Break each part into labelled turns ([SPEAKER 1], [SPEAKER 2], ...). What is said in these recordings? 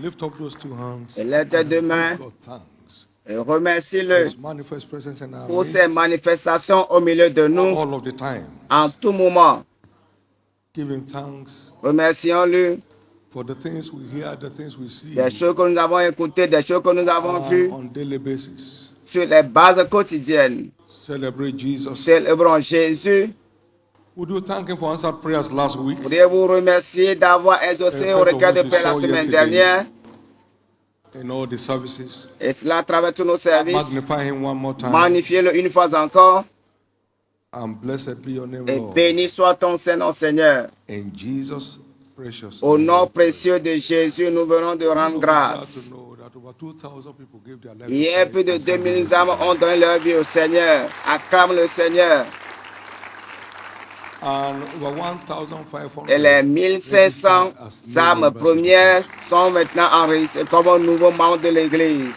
[SPEAKER 1] Lift up those two hands
[SPEAKER 2] Et lève tes deux
[SPEAKER 1] and
[SPEAKER 2] mains
[SPEAKER 1] give God thanks
[SPEAKER 2] et
[SPEAKER 1] for
[SPEAKER 2] remercie-le
[SPEAKER 1] His manifest presence in our
[SPEAKER 2] pour ses
[SPEAKER 1] midst
[SPEAKER 2] manifestations au milieu de nous
[SPEAKER 1] all of the times.
[SPEAKER 2] en tout moment.
[SPEAKER 1] Give Him thanks
[SPEAKER 2] Remercions-le
[SPEAKER 1] for the things we hear, the things we see
[SPEAKER 2] des choses que nous avons écoutées, des choses que nous avons vues
[SPEAKER 1] on daily basis.
[SPEAKER 2] sur les bases quotidiennes.
[SPEAKER 1] Celebrate Jesus.
[SPEAKER 2] Célébrons Jésus.
[SPEAKER 1] Would you thank Him for answered prayers last week?
[SPEAKER 2] Pourriez-vous remercier d'avoir exaucé au requête de paix la semaine dernière
[SPEAKER 1] In all the services.
[SPEAKER 2] et cela à travers tous nos services.
[SPEAKER 1] Magnify Him one more time.
[SPEAKER 2] Magnifiez-le une fois encore
[SPEAKER 1] And blessed be your name,
[SPEAKER 2] et
[SPEAKER 1] Lord.
[SPEAKER 2] béni soit ton Saint-Nom, Seigneur.
[SPEAKER 1] In Jesus' precious
[SPEAKER 2] Au
[SPEAKER 1] name.
[SPEAKER 2] nom précieux de Jésus, nous venons de rendre grâce. Hier, plus de 2000 âmes ont donné leur vie au Seigneur. Acclame le Seigneur. Et les 1500 âmes premières sont maintenant enregistrées comme un nouveau membre de l'Église.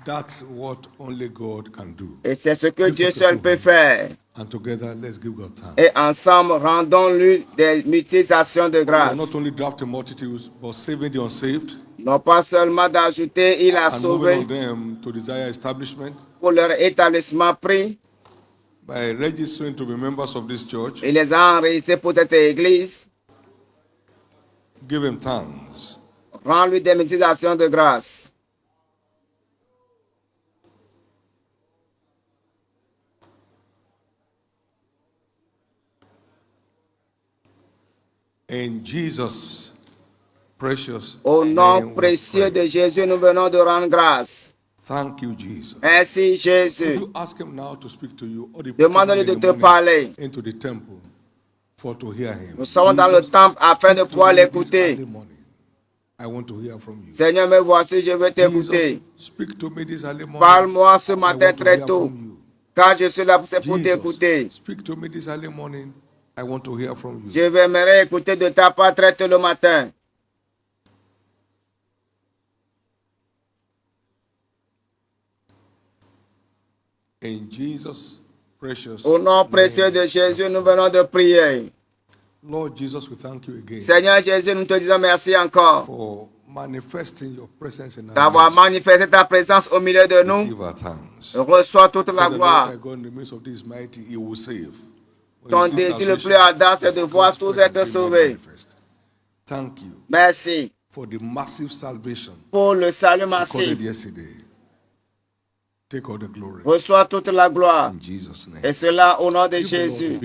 [SPEAKER 1] That's what only God can do.
[SPEAKER 2] Et c'est ce que Dieu seul peut faire.
[SPEAKER 1] And together, let's give God thanks.
[SPEAKER 2] Et ensemble, rendons-lui des multiplications de grâce.
[SPEAKER 1] Not only drafting multitudes, but saving the unsaved.
[SPEAKER 2] Non pas seulement d'ajouter, il a sauvé
[SPEAKER 1] them to desire establishment.
[SPEAKER 2] Pour leur établissement pris.
[SPEAKER 1] By registering to be members of this church.
[SPEAKER 2] Il les a enregistrés pour cette église.
[SPEAKER 1] Give him thanks.
[SPEAKER 2] Rends-lui des multiplications de grâce.
[SPEAKER 1] In Jesus' precious
[SPEAKER 2] Au nom précieux de Jésus, nous venons de rendre grâce.
[SPEAKER 1] Thank you, Jesus.
[SPEAKER 2] Merci, Jésus.
[SPEAKER 1] You ask him now to speak to you,
[SPEAKER 2] demande-lui de te parler.
[SPEAKER 1] Into the temple for to hear him.
[SPEAKER 2] Nous sommes dans le temple afin de pouvoir l'écouter.
[SPEAKER 1] I want to hear from you.
[SPEAKER 2] Seigneur, me voici, je veux t'écouter. Parle-moi ce matin très tôt. Car je suis là pour t'écouter.
[SPEAKER 1] Speak to me this early morning. I want to hear from you.
[SPEAKER 2] Je vais écouter de ta part très tôt le matin.
[SPEAKER 1] In Jesus' precious
[SPEAKER 2] Au nom précieux de Jésus, nous venons de prier.
[SPEAKER 1] Lord Jesus, we thank you again.
[SPEAKER 2] Seigneur Jésus, nous te disons merci encore.
[SPEAKER 1] For manifesting your presence in our
[SPEAKER 2] d'avoir manifesté ta présence au milieu de nous. Reçois toute la gloire. Ton désir le plus ardent, c'est de voir tous être sauvés. Merci pour le salut massif. Reçois toute la gloire. Et cela au nom de Jésus.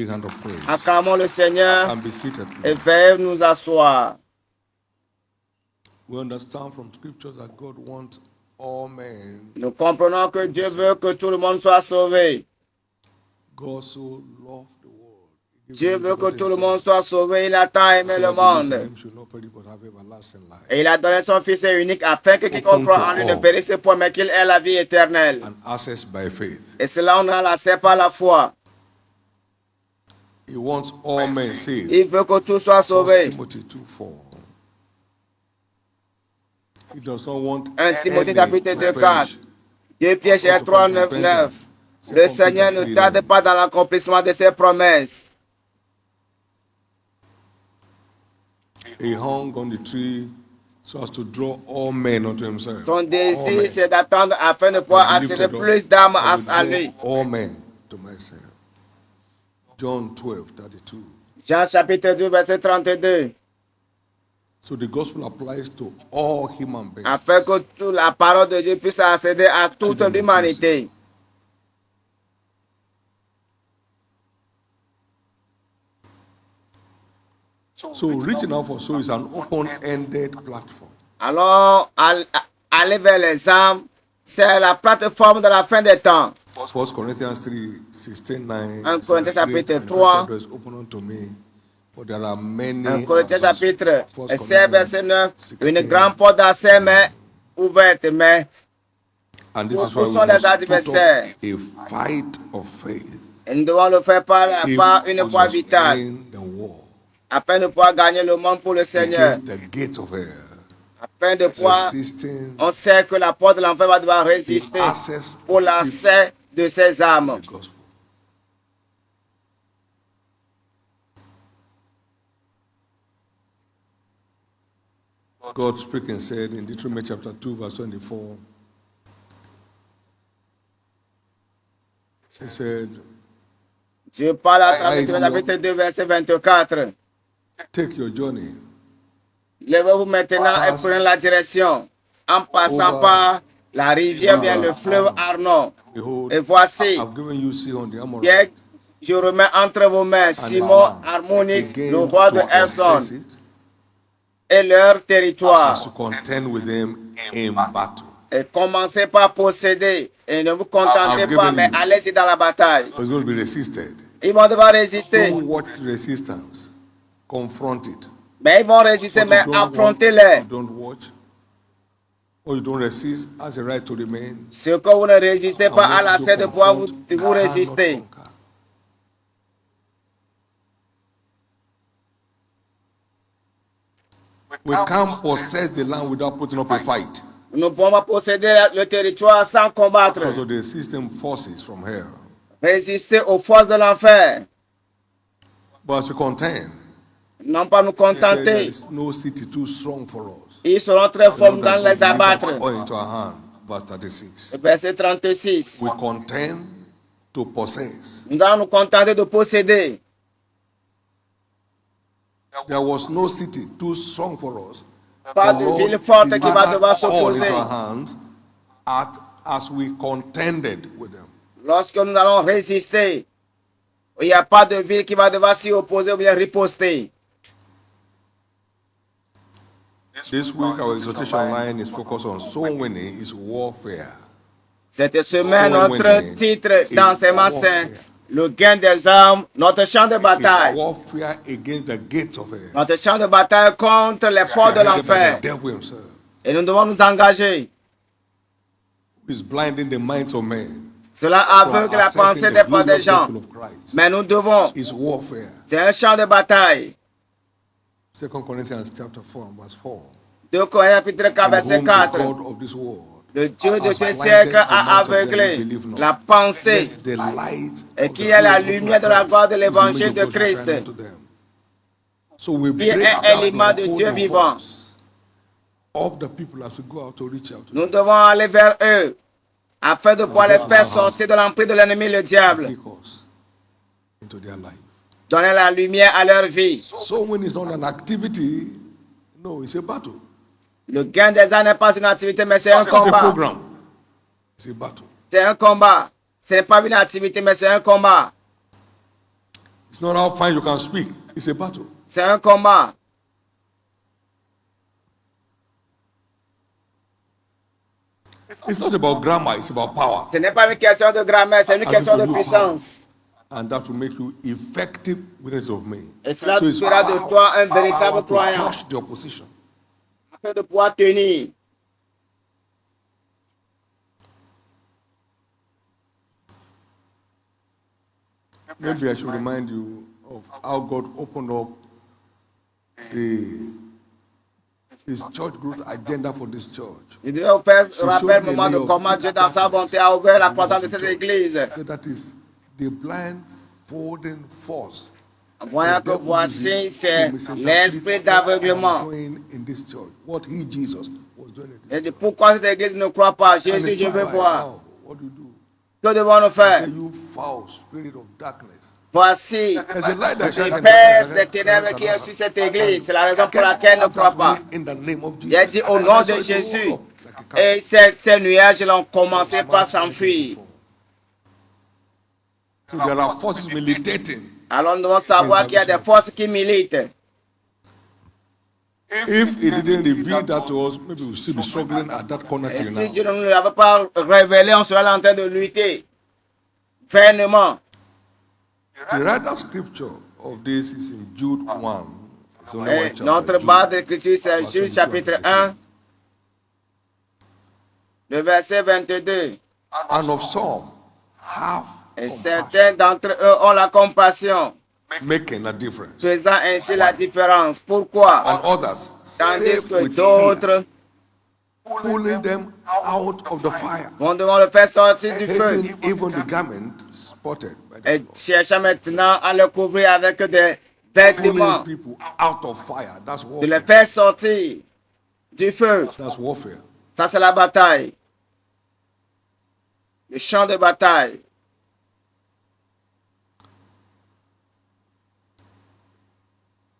[SPEAKER 2] Acclamons le Seigneur et veuillez nous asseoir. Nous comprenons que Dieu veut que tout le monde soit sauvé. Dieu veut que tout le monde soit sauvé. Il a tant aimé le monde. Et il a donné son Fils unique afin que quiconque croit en lui ne périsse point, mais qu'il ait la vie éternelle. Et cela, on a l'accès par la foi. Il veut que tout soit sauvé. 1 Timothée chapitre 2, 4. 2 Pierre 3, 9. Le Seigneur ne tarde pas dans l'accomplissement de ses promesses.
[SPEAKER 1] He hung on the tree so as to draw all men unto himself.
[SPEAKER 2] Son désir, c'est d'attendre afin de pouvoir attirer plus d'âmes à lui.
[SPEAKER 1] All men to myself. John 12, 32.
[SPEAKER 2] Jean chapitre 2, verset 32.
[SPEAKER 1] So the gospel applies to all human beings.
[SPEAKER 2] Afin que toute la parole de Dieu puisse accéder à toute l'humanité.
[SPEAKER 1] So reaching out for souls is an open-ended platform.
[SPEAKER 2] Alors, aller vers les âmes, c'est la plateforme de la fin des temps.
[SPEAKER 1] 1 Corinthians 3, 16, 9.
[SPEAKER 2] 1 Corinthiens chapitre 3. 1 Corinthiens chapitre 16, verset 9. Une grande porte d'accès mais ouverte, mais où sont les adversaires?
[SPEAKER 1] A fight of faith.
[SPEAKER 2] Et nous devons le faire par une foi vitale. Afin de pouvoir gagner le monde pour le Seigneur. Afin de pouvoir, on sait que la porte de l'enfer va devoir résister pour l'accès de ses âmes.
[SPEAKER 1] God spoke and said in Deuteronomy chapter 2, verse 24, He said,
[SPEAKER 2] Dieu parle à travers Deutéronome chapitre 2, verset 24.
[SPEAKER 1] take your journey
[SPEAKER 2] Levez-vous maintenant et prenez la direction en passant par la rivière, bien le fleuve Arnon.
[SPEAKER 1] Behold,
[SPEAKER 2] Et voici,
[SPEAKER 1] I've given you Sihon the
[SPEAKER 2] bien,
[SPEAKER 1] Amorite
[SPEAKER 2] je remets entre vos mains
[SPEAKER 1] and his
[SPEAKER 2] Simon
[SPEAKER 1] land
[SPEAKER 2] Harmonique,
[SPEAKER 1] again
[SPEAKER 2] le roi de
[SPEAKER 1] to
[SPEAKER 2] Herson,
[SPEAKER 1] possess it,
[SPEAKER 2] et leur territoire.
[SPEAKER 1] as to contend with them in battle.
[SPEAKER 2] Et commencez par posséder. Et ne vous contentez
[SPEAKER 1] I've
[SPEAKER 2] pas,
[SPEAKER 1] given
[SPEAKER 2] mais
[SPEAKER 1] you.
[SPEAKER 2] allez-y dans la bataille.
[SPEAKER 1] It's going to be resisted.
[SPEAKER 2] Ils vont devoir résister.
[SPEAKER 1] Don't watch resistance. Confront it.
[SPEAKER 2] Mais ils vont résister,
[SPEAKER 1] What
[SPEAKER 2] mais
[SPEAKER 1] you don't want,
[SPEAKER 2] affrontez-les.
[SPEAKER 1] you don't watch, or you don't resist, has a right to remain.
[SPEAKER 2] Ce que vous ne résistez pas
[SPEAKER 1] And
[SPEAKER 2] à la
[SPEAKER 1] what you
[SPEAKER 2] scène de pouvoir vous
[SPEAKER 1] cannot
[SPEAKER 2] résister.
[SPEAKER 1] conquer. We can't possess the land without putting up a fight
[SPEAKER 2] Nous ne pouvons pas posséder le territoire sans combattre.
[SPEAKER 1] because of the system forces from here.
[SPEAKER 2] Résister aux forces de l'enfer.
[SPEAKER 1] But as we contend,
[SPEAKER 2] Non pas nous
[SPEAKER 1] he said there
[SPEAKER 2] contenter.
[SPEAKER 1] is no city too strong for us.
[SPEAKER 2] Ils seront très
[SPEAKER 1] You know
[SPEAKER 2] forts
[SPEAKER 1] that
[SPEAKER 2] dans les
[SPEAKER 1] God will
[SPEAKER 2] abattre.
[SPEAKER 1] lift up all into our hand. Verse 36.
[SPEAKER 2] Verset 36.
[SPEAKER 1] We contend to possess.
[SPEAKER 2] Nous allons nous contenter de posséder.
[SPEAKER 1] There was no city too strong for us.
[SPEAKER 2] Pas
[SPEAKER 1] The
[SPEAKER 2] de
[SPEAKER 1] Lord
[SPEAKER 2] ville forte qui va
[SPEAKER 1] delivered
[SPEAKER 2] devoir
[SPEAKER 1] all
[SPEAKER 2] s'opposer.
[SPEAKER 1] into our hands as we contended with them.
[SPEAKER 2] Lorsque nous allons résister, il n'y a pas de ville qui va devoir s'y opposer ou bien riposter.
[SPEAKER 1] This week, our exhortation line is focused on soul winning is warfare.
[SPEAKER 2] Cette semaine,
[SPEAKER 1] Soul
[SPEAKER 2] notre
[SPEAKER 1] winning
[SPEAKER 2] titre
[SPEAKER 1] is
[SPEAKER 2] d'enseignement, c'est
[SPEAKER 1] warfare.
[SPEAKER 2] le gain des armes, notre champ de
[SPEAKER 1] It's
[SPEAKER 2] bataille.
[SPEAKER 1] warfare against the gates of hell.
[SPEAKER 2] Notre champ de bataille contre les portes de
[SPEAKER 1] Headed by
[SPEAKER 2] l'enfer.
[SPEAKER 1] the devil himself,
[SPEAKER 2] Et nous devons nous engager.
[SPEAKER 1] who is blinding the minds of men
[SPEAKER 2] Cela
[SPEAKER 1] from
[SPEAKER 2] aveugle la
[SPEAKER 1] accessing
[SPEAKER 2] pensée
[SPEAKER 1] the
[SPEAKER 2] des pas des
[SPEAKER 1] glorious
[SPEAKER 2] gens.
[SPEAKER 1] gospel of Christ.
[SPEAKER 2] Mais nous devons.
[SPEAKER 1] It's warfare.
[SPEAKER 2] C'est un champ de bataille.
[SPEAKER 1] 2 Corinthians chapter 4, verse 4.
[SPEAKER 2] 2 Corinthiens chapitre 4,
[SPEAKER 1] In
[SPEAKER 2] verset
[SPEAKER 1] whom the
[SPEAKER 2] 4.
[SPEAKER 1] God of this world
[SPEAKER 2] Le Dieu de
[SPEAKER 1] has
[SPEAKER 2] ce
[SPEAKER 1] blinded
[SPEAKER 2] siècle
[SPEAKER 1] the
[SPEAKER 2] a
[SPEAKER 1] minds of them who
[SPEAKER 2] aveuglé
[SPEAKER 1] believe not,
[SPEAKER 2] la pensée
[SPEAKER 1] lest the light
[SPEAKER 2] et
[SPEAKER 1] of
[SPEAKER 2] qu'il
[SPEAKER 1] the
[SPEAKER 2] y ait la
[SPEAKER 1] glorious gospel
[SPEAKER 2] lumière
[SPEAKER 1] of
[SPEAKER 2] de la
[SPEAKER 1] Christ,
[SPEAKER 2] gloire de
[SPEAKER 1] whose
[SPEAKER 2] l'évangile
[SPEAKER 1] image
[SPEAKER 2] de
[SPEAKER 1] of God shine
[SPEAKER 2] Christ,
[SPEAKER 1] unto them. So we
[SPEAKER 2] qui
[SPEAKER 1] break
[SPEAKER 2] est
[SPEAKER 1] that
[SPEAKER 2] l'image de Dieu
[SPEAKER 1] blindfold
[SPEAKER 2] vivant.
[SPEAKER 1] of the people as we go out to reach out to
[SPEAKER 2] Nous devons aller vers eux afin de pouvoir les faire sortir de l'emprise de l'ennemi, le
[SPEAKER 1] them,
[SPEAKER 2] diable.
[SPEAKER 1] take us into their life.
[SPEAKER 2] Donner la lumière à leur vie.
[SPEAKER 1] So when it's not an activity, no, it's a battle.
[SPEAKER 2] Le gain des âmes n'est pas une activité, mais c'est un
[SPEAKER 1] It's not a
[SPEAKER 2] combat.
[SPEAKER 1] program. It's a battle.
[SPEAKER 2] C'est un combat. Ce n'est pas une activité, mais c'est un combat.
[SPEAKER 1] It's not how fine you can speak. It's a battle.
[SPEAKER 2] C'est un combat.
[SPEAKER 1] It's not about grammar. It's about power.
[SPEAKER 2] Ce n'est pas une question de grammaire, c'est une question de puissance.
[SPEAKER 1] And that will make you effective witness of me.
[SPEAKER 2] Et cela
[SPEAKER 1] it's
[SPEAKER 2] fera de toi un
[SPEAKER 1] power
[SPEAKER 2] véritable
[SPEAKER 1] to
[SPEAKER 2] croyant.
[SPEAKER 1] crush the opposition.
[SPEAKER 2] Afin de pouvoir tenir.
[SPEAKER 1] Maybe I should remind you of how God opened up his church growth agenda for this church.
[SPEAKER 2] Je devais vous faire
[SPEAKER 1] So
[SPEAKER 2] rappeler
[SPEAKER 1] show
[SPEAKER 2] le moment
[SPEAKER 1] me
[SPEAKER 2] de
[SPEAKER 1] your
[SPEAKER 2] comment Dieu, dans sa
[SPEAKER 1] darkness.
[SPEAKER 2] bonté, a ouvert la croissance de cette église.
[SPEAKER 1] So that is the blindfolding force.
[SPEAKER 2] Voyant que voici, c'est l'esprit d'aveuglement.
[SPEAKER 1] In this church, what he Jesus was doing in
[SPEAKER 2] Et
[SPEAKER 1] this
[SPEAKER 2] dit, pourquoi cette église ne croit pas?
[SPEAKER 1] church. And
[SPEAKER 2] Jésus,
[SPEAKER 1] it's
[SPEAKER 2] je veux
[SPEAKER 1] like,
[SPEAKER 2] voir.
[SPEAKER 1] wow, what do you do?
[SPEAKER 2] Que devons-nous
[SPEAKER 1] Say,
[SPEAKER 2] faire?
[SPEAKER 1] you foul spirit of darkness.
[SPEAKER 2] Voici
[SPEAKER 1] There's a light that shines in
[SPEAKER 2] l'épaisse
[SPEAKER 1] the
[SPEAKER 2] des ténèbres qui est sur cette église. C'est la raison pour laquelle elle ne croit pas.
[SPEAKER 1] In the name of
[SPEAKER 2] Il a
[SPEAKER 1] Jesus.
[SPEAKER 2] dit au nom de Jésus. Et ces nuages ont commencé par s'enfuir.
[SPEAKER 1] So there are forces militating.
[SPEAKER 2] Alors nous devons savoir qu'il y a des forces qui militent.
[SPEAKER 1] If he didn't reveal that to us, maybe we'll still be struggling at that corner
[SPEAKER 2] Et
[SPEAKER 1] till
[SPEAKER 2] si
[SPEAKER 1] now.
[SPEAKER 2] Dieu ne nous l'avait pas révélé, on serait en train de lutter fermement.
[SPEAKER 1] The right scripture of this is in Jude 1. It's only one
[SPEAKER 2] Et
[SPEAKER 1] chapter,
[SPEAKER 2] notre
[SPEAKER 1] Jude.
[SPEAKER 2] base d'écriture, c'est Jude chapitre 1, le verset 22.
[SPEAKER 1] And of some have
[SPEAKER 2] Et
[SPEAKER 1] compassion,
[SPEAKER 2] certains d'entre eux ont la compassion,
[SPEAKER 1] making a difference.
[SPEAKER 2] faisant ainsi la différence. Pourquoi?
[SPEAKER 1] And others
[SPEAKER 2] Tandis
[SPEAKER 1] save
[SPEAKER 2] que
[SPEAKER 1] with fear,
[SPEAKER 2] d'autres
[SPEAKER 1] pulling them out of the fire,
[SPEAKER 2] vont devoir le faire sortir du feu
[SPEAKER 1] hating even the garment spotted by the
[SPEAKER 2] et
[SPEAKER 1] flood.
[SPEAKER 2] cherchant maintenant à le couvrir avec des vêtements,
[SPEAKER 1] Pulling people out of fire. That's
[SPEAKER 2] de les
[SPEAKER 1] warfare.
[SPEAKER 2] faire sortir. du feu.
[SPEAKER 1] That's warfare.
[SPEAKER 2] Ça, c'est la bataille. Le champ de bataille.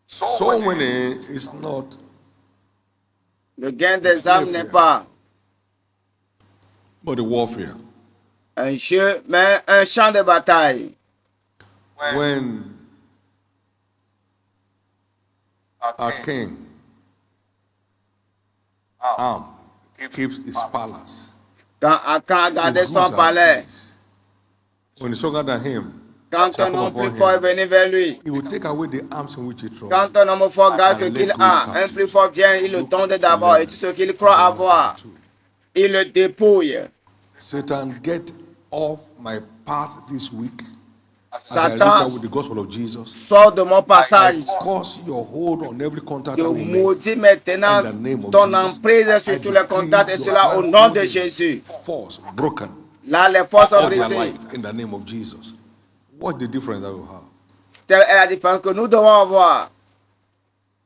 [SPEAKER 1] So winning is not
[SPEAKER 2] Le gain des âmes n'est pas
[SPEAKER 1] but the warfare.
[SPEAKER 2] un jeu, mais un champ de bataille.
[SPEAKER 1] When a king keeps his palace,
[SPEAKER 2] Quand Akan a gardé
[SPEAKER 1] his
[SPEAKER 2] son
[SPEAKER 1] goods are
[SPEAKER 2] palais,
[SPEAKER 1] peace. When he's stronger than him,
[SPEAKER 2] quand un homme plus fort est venu vers lui,
[SPEAKER 1] he will take away the arms in which he trusts.
[SPEAKER 2] quand un homme fort garde ce qu'il a, un plus fort vient, il le donne d'abord et tout ce qu'il croit avoir, il le dépouille.
[SPEAKER 1] Satan, get off my path this week. As I reach
[SPEAKER 2] Satan,
[SPEAKER 1] out with the gospel of Jesus,
[SPEAKER 2] sors de mon passage.
[SPEAKER 1] cause your hold on every contact
[SPEAKER 2] Je
[SPEAKER 1] I will make.
[SPEAKER 2] maudis maintenant
[SPEAKER 1] In the name of
[SPEAKER 2] ton
[SPEAKER 1] Jesus,
[SPEAKER 2] emprise sur tous les contacts et cela au nom de Jésus.
[SPEAKER 1] Force broken
[SPEAKER 2] Là, les forces sont
[SPEAKER 1] of their
[SPEAKER 2] brisées.
[SPEAKER 1] life in the name of Jesus. What's the difference that we have?
[SPEAKER 2] Telle est la différence que nous devons avoir.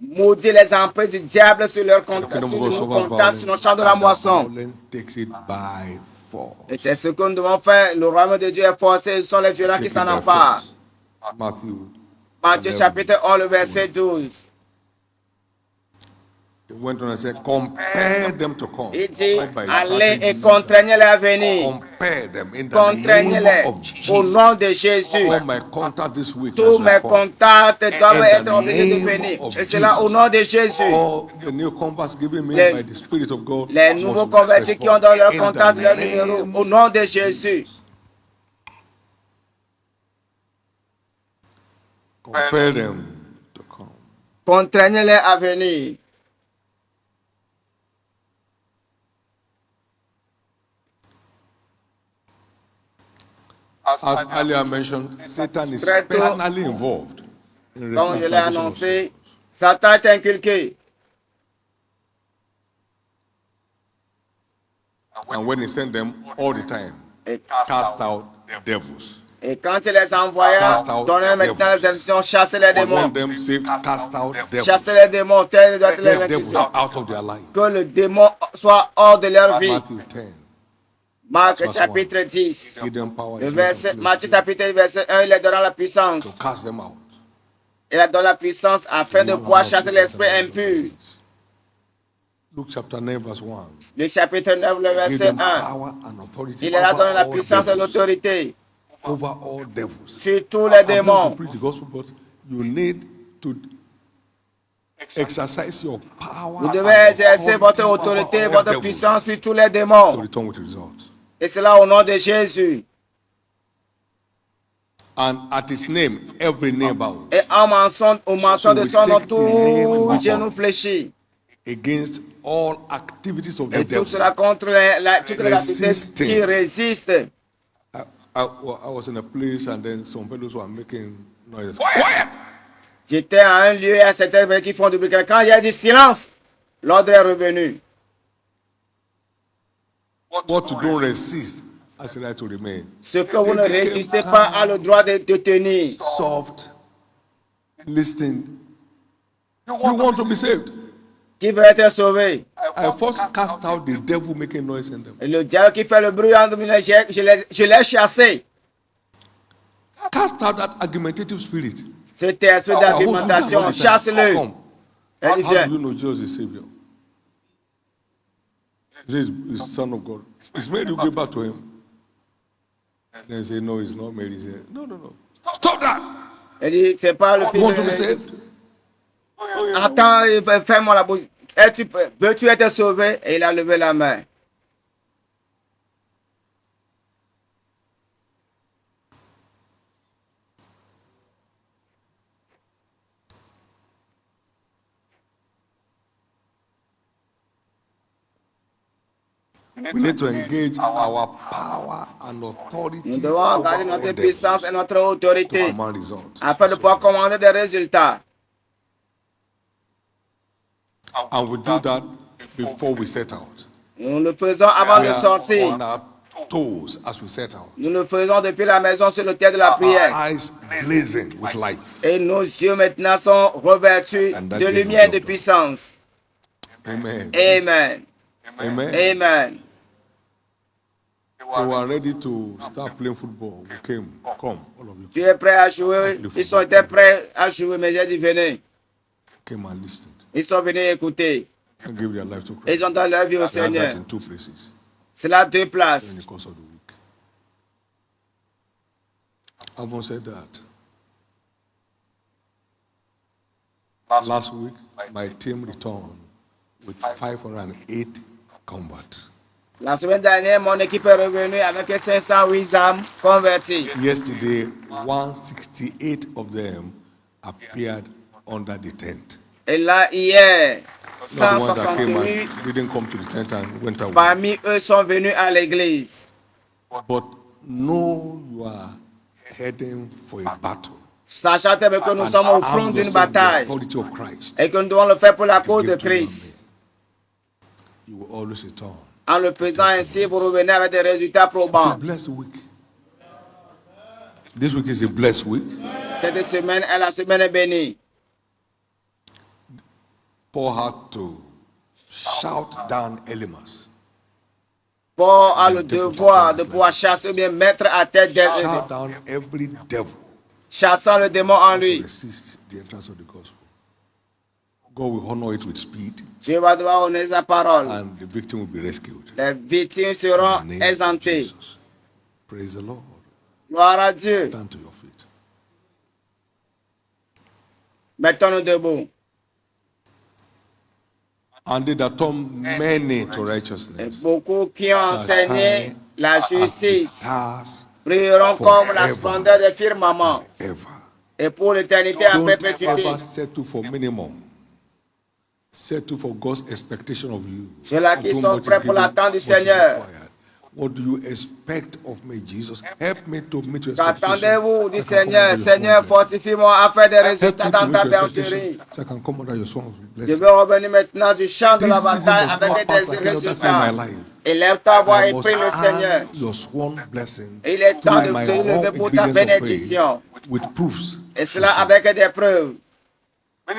[SPEAKER 2] Maudit les empreintes du diable sur leurs
[SPEAKER 1] The
[SPEAKER 2] contacts,
[SPEAKER 1] kingdom
[SPEAKER 2] sur
[SPEAKER 1] of God
[SPEAKER 2] nos
[SPEAKER 1] suffers
[SPEAKER 2] contacts, sur nos
[SPEAKER 1] violence,
[SPEAKER 2] champs de la
[SPEAKER 1] and the
[SPEAKER 2] moisson.
[SPEAKER 1] violent takes it by force.
[SPEAKER 2] Et c'est ce que nous devons faire. Le royaume de Dieu est forcé. Ce sont les violents qui
[SPEAKER 1] Take
[SPEAKER 2] s'en
[SPEAKER 1] it by
[SPEAKER 2] emparent.
[SPEAKER 1] force. Matthew
[SPEAKER 2] Matthieu
[SPEAKER 1] 11.
[SPEAKER 2] chapitre 11, le verset 12.
[SPEAKER 1] He went on and said, compare them to come.
[SPEAKER 2] Il dit,
[SPEAKER 1] Not by
[SPEAKER 2] allez et
[SPEAKER 1] strategies.
[SPEAKER 2] contraignez-les à venir.
[SPEAKER 1] Compare them in the
[SPEAKER 2] Contraignez-les
[SPEAKER 1] name of
[SPEAKER 2] au
[SPEAKER 1] Jesus.
[SPEAKER 2] nom de Jésus.
[SPEAKER 1] All my contact this week
[SPEAKER 2] Tous
[SPEAKER 1] must
[SPEAKER 2] mes
[SPEAKER 1] respond.
[SPEAKER 2] contacts doivent
[SPEAKER 1] In
[SPEAKER 2] être
[SPEAKER 1] the
[SPEAKER 2] obligés de
[SPEAKER 1] name
[SPEAKER 2] venir.
[SPEAKER 1] of
[SPEAKER 2] Et cela au
[SPEAKER 1] Jesus.
[SPEAKER 2] nom de Jésus.
[SPEAKER 1] All the new compass given me
[SPEAKER 2] Les-
[SPEAKER 1] by the Spirit of God
[SPEAKER 2] Les
[SPEAKER 1] must
[SPEAKER 2] nouveaux convertis qui ont dans leur
[SPEAKER 1] respond. In
[SPEAKER 2] contact
[SPEAKER 1] the
[SPEAKER 2] leur numéro,
[SPEAKER 1] name
[SPEAKER 2] au nom de Jésus.
[SPEAKER 1] Compare them to come.
[SPEAKER 2] Contraignez-les à venir.
[SPEAKER 1] As earlier mentioned, Satan is
[SPEAKER 2] Très tôt,
[SPEAKER 1] personally involved in
[SPEAKER 2] Comme je l'ai
[SPEAKER 1] salvation of
[SPEAKER 2] annoncé,
[SPEAKER 1] souls.
[SPEAKER 2] Satan est inculqué.
[SPEAKER 1] And when he sent them all the time,
[SPEAKER 2] Et,
[SPEAKER 1] cast out devils.
[SPEAKER 2] et quand il les envoya,
[SPEAKER 1] Cast out
[SPEAKER 2] donnez maintenant les instructions, chassez les
[SPEAKER 1] But
[SPEAKER 2] démons.
[SPEAKER 1] when them saved, cast out devils.
[SPEAKER 2] Chassez les démons, telles doivent être les
[SPEAKER 1] Get devils
[SPEAKER 2] instructions.
[SPEAKER 1] out of their life.
[SPEAKER 2] Que le démon soit hors de leur vie.
[SPEAKER 1] Matthew 10.
[SPEAKER 2] Marc
[SPEAKER 1] Verse
[SPEAKER 2] chapitre 10.
[SPEAKER 1] Give them power
[SPEAKER 2] Le
[SPEAKER 1] to
[SPEAKER 2] verset, Matthieu chapitre 10, verset 1, il leur donnera la puissance.
[SPEAKER 1] cast them out.
[SPEAKER 2] Il leur donne la puissance afin de pouvoir chasser l'esprit impur.
[SPEAKER 1] Luke chapter 9 verse 1.
[SPEAKER 2] Le chapitre 9, le
[SPEAKER 1] Give
[SPEAKER 2] verset
[SPEAKER 1] them
[SPEAKER 2] 1.
[SPEAKER 1] power and authority
[SPEAKER 2] Il leur a donné la
[SPEAKER 1] over all
[SPEAKER 2] puissance et
[SPEAKER 1] devils.
[SPEAKER 2] l'autorité
[SPEAKER 1] Over all devils.
[SPEAKER 2] sur tous les
[SPEAKER 1] I'm going to
[SPEAKER 2] démons.
[SPEAKER 1] preach the gospel, but you need to exercise your power.
[SPEAKER 2] Vous devez
[SPEAKER 1] and
[SPEAKER 2] exercer
[SPEAKER 1] authority
[SPEAKER 2] votre
[SPEAKER 1] over
[SPEAKER 2] autorité,
[SPEAKER 1] all
[SPEAKER 2] votre
[SPEAKER 1] devils
[SPEAKER 2] puissance sur tous les
[SPEAKER 1] to
[SPEAKER 2] démons.
[SPEAKER 1] return with results.
[SPEAKER 2] Et cela au nom de Jésus.
[SPEAKER 1] And at his name, every knee bow
[SPEAKER 2] Et en mention, au mention de son nom,
[SPEAKER 1] take the name
[SPEAKER 2] tout
[SPEAKER 1] of
[SPEAKER 2] genou
[SPEAKER 1] God
[SPEAKER 2] fléchit.
[SPEAKER 1] against all activities of the
[SPEAKER 2] Et tout
[SPEAKER 1] devil.
[SPEAKER 2] cela contre toutes les activités
[SPEAKER 1] Resisting.
[SPEAKER 2] qui résistent.
[SPEAKER 1] I was in a place and then some fellows were making noises. Quiet!
[SPEAKER 2] J'étais à un lieu et à certains personnes qui font du bruit. Quand il y a dit silence, l'ordre est revenu.
[SPEAKER 1] What to don't resist has the right to remain.
[SPEAKER 2] Ce que vous ne résistez pas a le droit de tenir.
[SPEAKER 1] Soft, listening. You want to be saved.
[SPEAKER 2] Qui veut être sauvé?
[SPEAKER 1] I first cast out the devil making noise in them.
[SPEAKER 2] Et le diable qui fait le bruit entre nous, je l'ai chassé.
[SPEAKER 1] Cast out that argumentative spirit.
[SPEAKER 2] Cet esprit d'argumentation, chasse-le.
[SPEAKER 1] Come.
[SPEAKER 2] Elle
[SPEAKER 1] How
[SPEAKER 2] vient.
[SPEAKER 1] do you know Jesus is Savior? Jesus is Son of God. It's made you go back to Him. Then say, no, it's not made. He said, no. Stop that!
[SPEAKER 2] Elle dit, c'est pas le
[SPEAKER 1] You want to be
[SPEAKER 2] fils de...
[SPEAKER 1] saved?
[SPEAKER 2] Attends, fais-moi la bouche. Veux-tu être sauvé? Et il a levé la main.
[SPEAKER 1] We need to engage our power and authority
[SPEAKER 2] Nous devons garder
[SPEAKER 1] over
[SPEAKER 2] notre
[SPEAKER 1] all
[SPEAKER 2] puissance
[SPEAKER 1] devils
[SPEAKER 2] et notre
[SPEAKER 1] to
[SPEAKER 2] autorité
[SPEAKER 1] command results.
[SPEAKER 2] afin de pouvoir commander des résultats.
[SPEAKER 1] And we do that before we set out.
[SPEAKER 2] Nous le faisons avant
[SPEAKER 1] We
[SPEAKER 2] de
[SPEAKER 1] are
[SPEAKER 2] sortir.
[SPEAKER 1] on our toes as we set out.
[SPEAKER 2] Nous le faisons depuis la maison sur le terre de la
[SPEAKER 1] Our
[SPEAKER 2] prière.
[SPEAKER 1] eyes blazing with life.
[SPEAKER 2] Et nos yeux maintenant sont revêtus
[SPEAKER 1] And that
[SPEAKER 2] de
[SPEAKER 1] is the
[SPEAKER 2] lumière et
[SPEAKER 1] job
[SPEAKER 2] de
[SPEAKER 1] done.
[SPEAKER 2] puissance.
[SPEAKER 1] Amen.
[SPEAKER 2] Amen.
[SPEAKER 1] Amen.
[SPEAKER 2] Amen.
[SPEAKER 1] They were ready to start playing football. We came. Come, all of you.
[SPEAKER 2] Tu es prêt à jouer? Ils sont étaient prêts à jouer, mais j'ai dit venez.
[SPEAKER 1] Came and listened.
[SPEAKER 2] Ils sont venus écouter.
[SPEAKER 1] And gave their life to Christ.
[SPEAKER 2] Ils ont donné leur vie au
[SPEAKER 1] They had
[SPEAKER 2] Seigneur.
[SPEAKER 1] that in 2 places
[SPEAKER 2] C'est là 2 places.
[SPEAKER 1] in the course of the week. Having said that, last week my team returned with 508 converts.
[SPEAKER 2] La semaine dernière, mon équipe est revenue avec 508 âmes converties.
[SPEAKER 1] Yesterday, 168 of them appeared under the tent.
[SPEAKER 2] Et là, hier,
[SPEAKER 1] Not the ones that came
[SPEAKER 2] 168
[SPEAKER 1] and didn't come to the tent and went away.
[SPEAKER 2] parmi eux sont venus à l'église.
[SPEAKER 1] But know you are heading for a battle.
[SPEAKER 2] Sachant que nous sommes au front d'une bataille
[SPEAKER 1] Authority of Christ.
[SPEAKER 2] et que nous devons le faire pour la
[SPEAKER 1] to
[SPEAKER 2] cause
[SPEAKER 1] give
[SPEAKER 2] de
[SPEAKER 1] to you and
[SPEAKER 2] Christ.
[SPEAKER 1] me. You will always return.
[SPEAKER 2] En le faisant ainsi, vous revenez avec des résultats
[SPEAKER 1] It's a
[SPEAKER 2] probants.
[SPEAKER 1] blessed week. This week is a blessed week.
[SPEAKER 2] Cette semaine est la semaine bénie.
[SPEAKER 1] Paul had to shout down Elymas.
[SPEAKER 2] Paul a le devoir de pouvoir chasser ou bien mettre à terre
[SPEAKER 1] Shout down every devil
[SPEAKER 2] chassant le démon en
[SPEAKER 1] to
[SPEAKER 2] lui.
[SPEAKER 1] resist the entrance of the gospel. God will honor it with speed,
[SPEAKER 2] Dieu va devoir honorer sa parole.
[SPEAKER 1] and the victim will be rescued.
[SPEAKER 2] Les victimes
[SPEAKER 1] In
[SPEAKER 2] seront
[SPEAKER 1] the name of
[SPEAKER 2] exemptées.
[SPEAKER 1] Jesus. Praise the Lord.
[SPEAKER 2] Gloire à Dieu.
[SPEAKER 1] Stand to your feet.
[SPEAKER 2] Mettons-nous debout.
[SPEAKER 1] And they that turn many to righteousness
[SPEAKER 2] Beaucoup qui ont enseigné la
[SPEAKER 1] as the
[SPEAKER 2] justice
[SPEAKER 1] stars
[SPEAKER 2] brilleront comme la
[SPEAKER 1] forever
[SPEAKER 2] splendeur des firmaments
[SPEAKER 1] ever.
[SPEAKER 2] et pour l'éternité à
[SPEAKER 1] Don't
[SPEAKER 2] perpétuité.
[SPEAKER 1] ever settle for minimum. Settle for God's expectation of you.
[SPEAKER 2] Ceux-là qui
[SPEAKER 1] Too
[SPEAKER 2] sont
[SPEAKER 1] much is
[SPEAKER 2] prêts pour
[SPEAKER 1] given,
[SPEAKER 2] l'attente du
[SPEAKER 1] much is
[SPEAKER 2] Seigneur.
[SPEAKER 1] required. What do you expect of me, Jesus? Help me to meet your expectations.
[SPEAKER 2] Qu'attendez-vous du
[SPEAKER 1] I can come
[SPEAKER 2] Seigneur?
[SPEAKER 1] under your
[SPEAKER 2] Seigneur,
[SPEAKER 1] swan blessing.
[SPEAKER 2] fortifie-moi à faire des
[SPEAKER 1] Help
[SPEAKER 2] résultats
[SPEAKER 1] me to
[SPEAKER 2] dans
[SPEAKER 1] meet
[SPEAKER 2] ta
[SPEAKER 1] your
[SPEAKER 2] bergerie.
[SPEAKER 1] expectations so I can come under your swan
[SPEAKER 2] Je
[SPEAKER 1] blessing.
[SPEAKER 2] veux revenir maintenant du champ de la
[SPEAKER 1] This season
[SPEAKER 2] bataille
[SPEAKER 1] does not
[SPEAKER 2] avec
[SPEAKER 1] pass
[SPEAKER 2] des
[SPEAKER 1] like any other
[SPEAKER 2] résultats.
[SPEAKER 1] time in my life.
[SPEAKER 2] Élève ta voix
[SPEAKER 1] I
[SPEAKER 2] et
[SPEAKER 1] must
[SPEAKER 2] prie le Seigneur.
[SPEAKER 1] earn your swan blessing
[SPEAKER 2] Il est temps de
[SPEAKER 1] through my
[SPEAKER 2] se lever
[SPEAKER 1] own
[SPEAKER 2] pour ta
[SPEAKER 1] obedience of
[SPEAKER 2] bénédiction.
[SPEAKER 1] faith with proofs.
[SPEAKER 2] Et cela avec des preuves.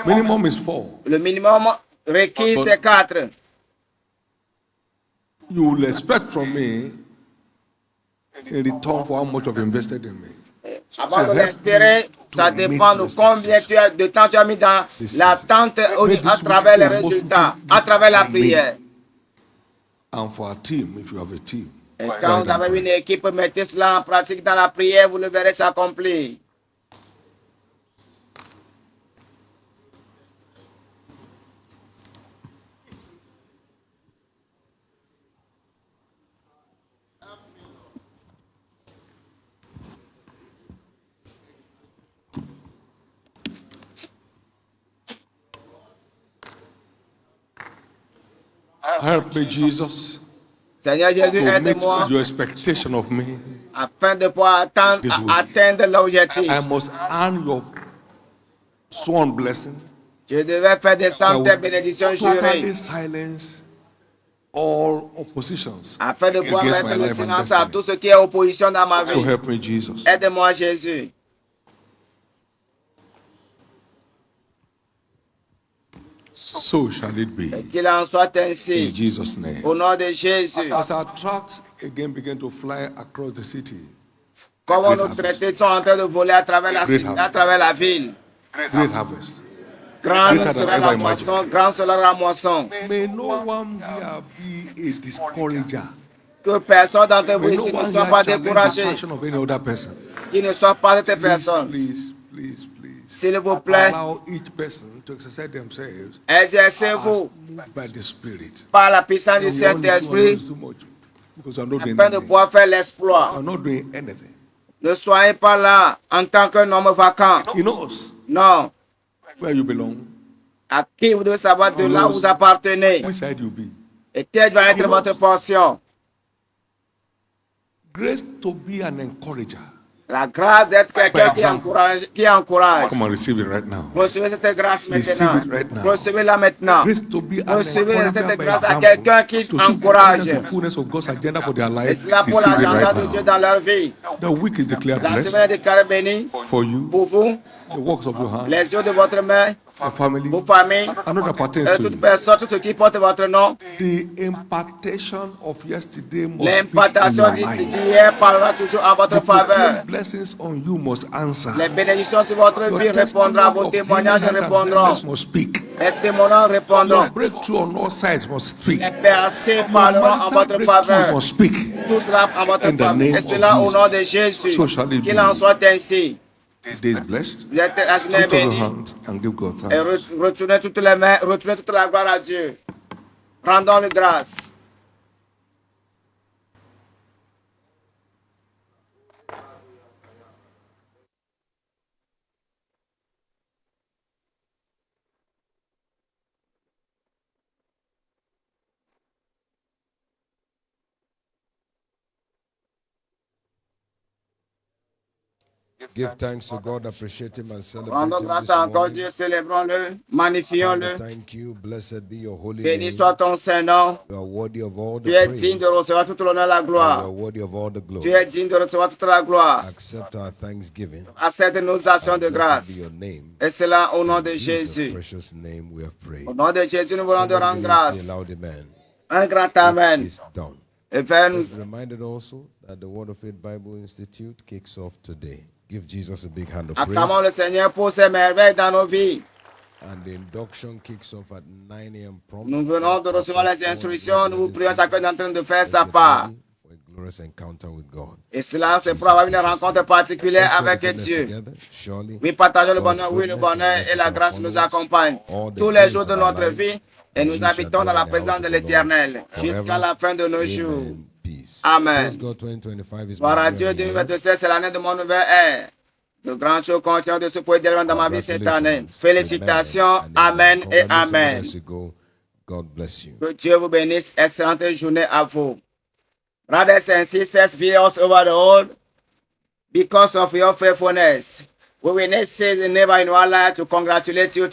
[SPEAKER 1] Minimum is 4.
[SPEAKER 2] Le minimum requis, c'est 4.
[SPEAKER 1] You will expect from me in return for how much I've invested in me.
[SPEAKER 2] Avant de l'espérer, ça dépend de combien de temps tu as mis dans l'attente à travers les résultats, à travers la prière.
[SPEAKER 1] And for our team, if you have a team.
[SPEAKER 2] Et quand vous avez une équipe, mettez cela en pratique dans la prière, vous le verrez s'accomplir.
[SPEAKER 1] Help me, Jesus,
[SPEAKER 2] Seigneur Jésus,
[SPEAKER 1] to meet
[SPEAKER 2] aide-moi
[SPEAKER 1] your expectation of me.
[SPEAKER 2] afin de pouvoir
[SPEAKER 1] This week.
[SPEAKER 2] atteindre l'objectif.
[SPEAKER 1] I must earn your sworn blessing.
[SPEAKER 2] Je devais faire descendre tes bénédictions jurées
[SPEAKER 1] Totally silence all oppositions
[SPEAKER 2] afin de pouvoir
[SPEAKER 1] against
[SPEAKER 2] mettre
[SPEAKER 1] my
[SPEAKER 2] le
[SPEAKER 1] life and
[SPEAKER 2] silence à
[SPEAKER 1] destiny.
[SPEAKER 2] tout ce qui est opposition dans ma
[SPEAKER 1] So
[SPEAKER 2] vie.
[SPEAKER 1] help me, Jesus.
[SPEAKER 2] Aide-moi, Jésus.
[SPEAKER 1] So shall it be.
[SPEAKER 2] Qu'il en soit
[SPEAKER 1] In
[SPEAKER 2] ainsi.
[SPEAKER 1] Jesus' name.
[SPEAKER 2] Au nom de Jésus.
[SPEAKER 1] As our trucks again begin to fly across the city,
[SPEAKER 2] Comment nos traités sont en train de voler à travers la cité, à travers la ville.
[SPEAKER 1] great harvest.
[SPEAKER 2] Grande
[SPEAKER 1] Greater than
[SPEAKER 2] sera
[SPEAKER 1] ever
[SPEAKER 2] la
[SPEAKER 1] imagined.
[SPEAKER 2] moisson, grande sera la moisson.
[SPEAKER 1] May no one here be a discourager.
[SPEAKER 2] Que personne d'entre vous
[SPEAKER 1] May no
[SPEAKER 2] ici ne
[SPEAKER 1] one
[SPEAKER 2] soit
[SPEAKER 1] here
[SPEAKER 2] pas
[SPEAKER 1] challenge the
[SPEAKER 2] découragé.
[SPEAKER 1] passion of any other person.
[SPEAKER 2] Qui ne soit pas de ces
[SPEAKER 1] Please,
[SPEAKER 2] personnes.
[SPEAKER 1] please, please, please.
[SPEAKER 2] S'il vous plaît,
[SPEAKER 1] Allow each person to exercise themselves
[SPEAKER 2] exercez-vous
[SPEAKER 1] as moved by the Spirit.
[SPEAKER 2] par la puissance du
[SPEAKER 1] We don't need to
[SPEAKER 2] Saint-Esprit
[SPEAKER 1] do much because I'm not doing
[SPEAKER 2] afin de
[SPEAKER 1] anything.
[SPEAKER 2] pouvoir faire l'exploit.
[SPEAKER 1] I'm not doing anything.
[SPEAKER 2] Ne soyez pas là en tant qu'un homme vacant.
[SPEAKER 1] He knows
[SPEAKER 2] Non.
[SPEAKER 1] where you belong,
[SPEAKER 2] À qui vous devez savoir de là où vous appartenez.
[SPEAKER 1] which side you be.
[SPEAKER 2] Et telle va être votre portion.
[SPEAKER 1] Grace to be an encourager.
[SPEAKER 2] La grâce d'être quelqu'un qui encourage.
[SPEAKER 1] Come and receive it right now.
[SPEAKER 2] Recevez cette grâce
[SPEAKER 1] Receive
[SPEAKER 2] maintenant.
[SPEAKER 1] it right now.
[SPEAKER 2] Recevez-la maintenant.
[SPEAKER 1] Grace to be an
[SPEAKER 2] Recevez
[SPEAKER 1] encourager
[SPEAKER 2] cette
[SPEAKER 1] by
[SPEAKER 2] grâce à
[SPEAKER 1] example.
[SPEAKER 2] quelqu'un qui
[SPEAKER 1] To see
[SPEAKER 2] encourage.
[SPEAKER 1] the fullness of God's agenda for their
[SPEAKER 2] Et
[SPEAKER 1] life.
[SPEAKER 2] cela pour
[SPEAKER 1] Receive it
[SPEAKER 2] l'agenda
[SPEAKER 1] right
[SPEAKER 2] de Dieu
[SPEAKER 1] now.
[SPEAKER 2] dans leur vie.
[SPEAKER 1] The week is declared
[SPEAKER 2] La semaine est
[SPEAKER 1] blessed
[SPEAKER 2] déclarée bénie
[SPEAKER 1] for you
[SPEAKER 2] pour vous
[SPEAKER 1] the works of your hand,
[SPEAKER 2] les yeux de votre main,
[SPEAKER 1] your family,
[SPEAKER 2] vos familles,
[SPEAKER 1] another pertains
[SPEAKER 2] et
[SPEAKER 1] to
[SPEAKER 2] toute
[SPEAKER 1] you.
[SPEAKER 2] personne, tout ce qui porte votre nom.
[SPEAKER 1] The impartation of yesterday must speak in
[SPEAKER 2] L'impartation
[SPEAKER 1] your
[SPEAKER 2] d'hier
[SPEAKER 1] life.
[SPEAKER 2] parlera toujours en votre
[SPEAKER 1] The
[SPEAKER 2] faveur.
[SPEAKER 1] proclaimed blessings on you must answer.
[SPEAKER 2] Les bénédictions sur votre
[SPEAKER 1] Your
[SPEAKER 2] vie répondront, vos
[SPEAKER 1] testimony of
[SPEAKER 2] témoignages
[SPEAKER 1] healing and
[SPEAKER 2] répondront,
[SPEAKER 1] blessings must speak.
[SPEAKER 2] les témoignages répondront,
[SPEAKER 1] Your breakthrough on all sides must speak.
[SPEAKER 2] les percées
[SPEAKER 1] Your
[SPEAKER 2] parleront en
[SPEAKER 1] marital
[SPEAKER 2] votre
[SPEAKER 1] breakthrough
[SPEAKER 2] faveur.
[SPEAKER 1] must speak.
[SPEAKER 2] Tout cela en votre
[SPEAKER 1] In the
[SPEAKER 2] faveur.
[SPEAKER 1] name
[SPEAKER 2] Et
[SPEAKER 1] of
[SPEAKER 2] cela au nom de
[SPEAKER 1] Jesus.
[SPEAKER 2] Jésus.
[SPEAKER 1] So shall it
[SPEAKER 2] Qu'il
[SPEAKER 1] be.
[SPEAKER 2] en soit ainsi.
[SPEAKER 1] Day is blessed.
[SPEAKER 2] Vous êtes la journée
[SPEAKER 1] Lift up your
[SPEAKER 2] bénie.
[SPEAKER 1] hand and give God
[SPEAKER 2] Et
[SPEAKER 1] thanks.
[SPEAKER 2] retournez toutes les mains, retournez toute la gloire à Dieu. Rendons-le grâce.
[SPEAKER 3] Give thanks to God, appreciate Him, and celebrate
[SPEAKER 2] Rendons
[SPEAKER 3] Him
[SPEAKER 2] grâce
[SPEAKER 3] this
[SPEAKER 2] à encore
[SPEAKER 3] morning.
[SPEAKER 2] Dieu, célébrons-le,
[SPEAKER 3] Father,
[SPEAKER 2] magnifions-le.
[SPEAKER 3] thank you. Blessed be your holy
[SPEAKER 2] Béni
[SPEAKER 3] name.
[SPEAKER 2] soit ton Saint-Nom.
[SPEAKER 3] You are worthy of all the
[SPEAKER 2] Tu es
[SPEAKER 3] praise.
[SPEAKER 2] digne de recevoir toute l'honneur et la
[SPEAKER 3] And you
[SPEAKER 2] gloire.
[SPEAKER 3] are worthy of all the
[SPEAKER 2] Tu
[SPEAKER 3] glory.
[SPEAKER 2] es digne de recevoir toute la gloire.
[SPEAKER 3] Accept our thanksgiving.
[SPEAKER 2] Accepte nos actions de
[SPEAKER 3] And blessed
[SPEAKER 2] grâce.
[SPEAKER 3] be your name.
[SPEAKER 2] Et cela au nom de
[SPEAKER 3] In Jesus'
[SPEAKER 2] Jésus.
[SPEAKER 3] precious name we have prayed.
[SPEAKER 2] Au nom de Jésus, nous voulons te
[SPEAKER 3] Somebody
[SPEAKER 2] rendre
[SPEAKER 3] will
[SPEAKER 2] grâce.
[SPEAKER 3] say loud amen.
[SPEAKER 2] Un grand
[SPEAKER 3] It
[SPEAKER 2] Amen.
[SPEAKER 3] is done.
[SPEAKER 2] Et Père, nous
[SPEAKER 3] Just reminded also that the Word of Faith Bible Institute kicks off today. Give Jesus a big hand of
[SPEAKER 2] acclamons
[SPEAKER 3] praise.
[SPEAKER 2] le Seigneur pour ses merveilles dans nos vies.
[SPEAKER 3] And the induction kicks off at 9 a.m. prompt.
[SPEAKER 2] Nous venons de recevoir les instructions. Nous vous prions chacun d'entre nous de faire
[SPEAKER 3] Let's
[SPEAKER 2] sa
[SPEAKER 3] get
[SPEAKER 2] part.
[SPEAKER 3] ready for a glorious encounter with God.
[SPEAKER 2] Et cela, c'est pour avoir une rencontre particulière
[SPEAKER 3] Let's share
[SPEAKER 2] avec
[SPEAKER 3] the goodness
[SPEAKER 2] Dieu.
[SPEAKER 3] together. Surely,
[SPEAKER 2] Oui, partageons le
[SPEAKER 3] God's
[SPEAKER 2] bonheur, oui, le
[SPEAKER 3] goodness and
[SPEAKER 2] bonheur et la
[SPEAKER 3] mercies
[SPEAKER 2] grâce
[SPEAKER 3] shall
[SPEAKER 2] nous
[SPEAKER 3] follow us
[SPEAKER 2] accompagnent
[SPEAKER 3] all the
[SPEAKER 2] tous les
[SPEAKER 3] days
[SPEAKER 2] jours de
[SPEAKER 3] of our
[SPEAKER 2] notre
[SPEAKER 3] lives,
[SPEAKER 2] vie et
[SPEAKER 3] and
[SPEAKER 2] nous
[SPEAKER 3] we shall
[SPEAKER 2] habitons dans
[SPEAKER 3] dwell
[SPEAKER 2] la
[SPEAKER 3] in the
[SPEAKER 2] présence
[SPEAKER 3] house
[SPEAKER 2] de
[SPEAKER 3] of the Lord
[SPEAKER 2] l'Éternel
[SPEAKER 3] forever.
[SPEAKER 2] jusqu'à la fin de nos jours.
[SPEAKER 3] Amen. Peace.
[SPEAKER 2] Amen.
[SPEAKER 3] Praise God, 2025 is
[SPEAKER 2] Gloire à
[SPEAKER 3] my
[SPEAKER 2] Dieu,
[SPEAKER 3] year of the year.
[SPEAKER 2] 2026, c'est l'année de mon nouvel ère. De grandes choses continuent de se produire dans ma vie cette année. Félicitations, Amen et Amen.
[SPEAKER 3] As you go, God bless you.
[SPEAKER 2] Que Dieu vous bénisse. Excellente journée à vous. Brothers and sisters, viewers over the world, because of your faithfulness, we will not say the never in our life to congratulate you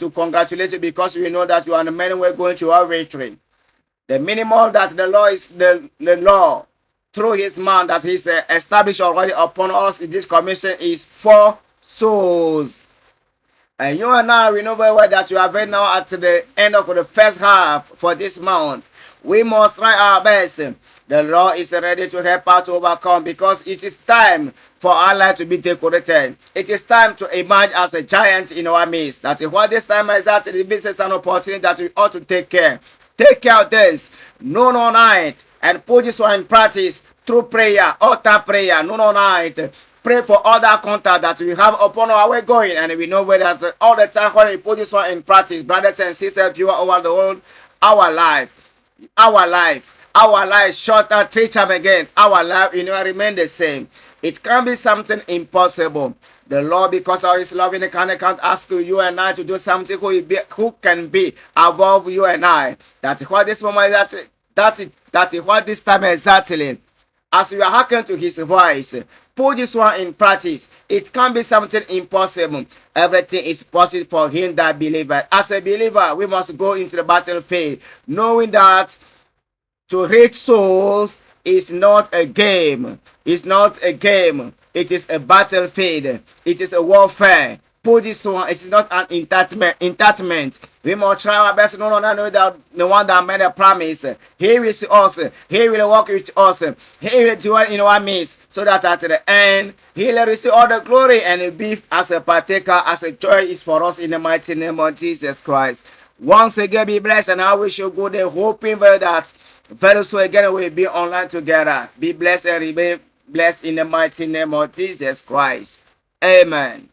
[SPEAKER 2] because we know that you are on the many way going to our victory. The minimum that the law is the law through his man that he's established already upon us in this commission is 4 souls. And you and I, we know very well that you are right now at the end of the first half for this month. We must try our best. The Lord is ready to help us to overcome because it is time for our life to be decorated. It is time to emerge as a giant in our midst. That is what this time is actually this is an opportunity that we ought to take care. Take care of this noon or night and put this one in practice through prayer, altar prayer, noon or night. Pray for other contact that we have upon our way going, and we know where that all the time when we put this one in practice, brothers and sisters, viewers over the world, our life, short and 3 times again, our life, remain the same. It can be something impossible. The Lord, because of his loving kind, can't ask you and I to do something who can be above you and I. That is what this moment that is what this time exactly. As we are hearkening to his voice, put this one in practice. It can be something impossible. Everything is possible for him that believes. As a believer, we must go into the battlefield, knowing that to reach souls is not a game. It's not a game. It is a battlefield. It is a warfare. Put this one. It is not an entitlement. We must try our best. No, that the one that made a promise. He will see us. He will walk with us. He will dwell in our midst, so that at the end, he will receive all the glory and be as a partaker, as a joy is for us in the mighty name of Jesus Christ. Once again, be blessed, and I wish you good day, hoping that very soon again we'll be online together. Be blessed and remain blessed in the mighty name of Jesus Christ. Amen.